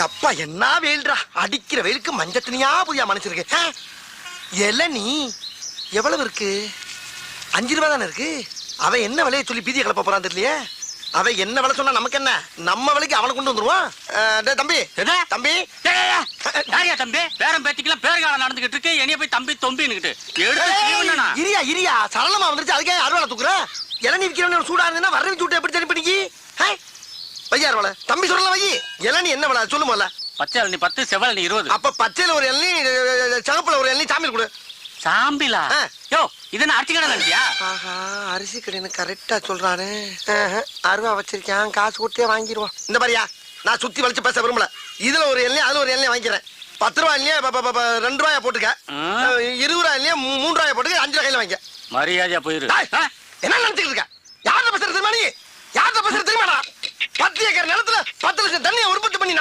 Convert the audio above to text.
அப்பா என்ன வெயில்டா, அடிக்கிற வெயிலுக்கு மஞ்சள் தனியா புதியா மனுஷருக்கு. இளநீ எவ்வளவு இருக்கு? 5 ரூபா தானே இருக்கு. அவன் என்ன விலையை சொல்லி பீதியை கிளப்ப போறான் தெரியலையே. அவன் என்ன விலை சொன்னா நமக்கு என்ன, நம்ம விலைக்கு அவனை கொண்டு வந்துருவான். தம்பி தம்பி யாரியா தம்பி? பேரம் பேத்திக்கலாம் பேர்காலம் நடந்துகிட்டு இருக்கு, என்னைய போய் தம்பி தொம்பின்னுகிட்டு இரியா இரியா சரளமா வந்துருச்சு. அதுக்கே அறுவாலை தூக்குற. இளநீ விற்கிறவன் சூடா இருந்தா வரவி சூட்டு எப்படி தனி பண்ணிக்கி வையார் வலை. தம்பி சொல்லல வை. இளநீ என்ன விலை சொல்லு போல. பச்சை இளநீ 10, செவல் நீ 20. அப்ப பச்சையில ஒரு இளநீ, சகப்புல ஒரு இளநீ, சாமியில் கொடு. சாம்பிலா? யோ இது என்ன அரிசி கடை நினைச்சியா? ஆஹா, அரிசி கடைன்னு கரெக்டா சொல்றானே. அருவா வச்சிருக்கேன், காசு கொடுத்தே வாங்கிடுவோம். இந்த மாதிரியா நான் சுத்தி வளைச்சு பேச விரும்பல. இதுல ஒரு எண்ணெய் அதுல ஒரு எண்ணெய் வாங்கிக்கிறேன். 10 ரூபாய் இல்லையா 2 ரூபாயா போட்டுக்க. 20 ரூபாய் இல்லையா 3 ரூபாயா போட்டுக்க. 5 ரூபாய் கையில வாங்கிக்க. மரியாதையா போயிரு. என்ன நினைச்சுட்டு இருக்க? யார்கிட்ட பேசுறது தெரியுமா? நீ யார்கிட்ட பேசுறது தெரியுமாடா? 10 ஏக்கர் நிலத்துல 10 லட்சம் தண்ணியை உற்பத்தி பண்ணி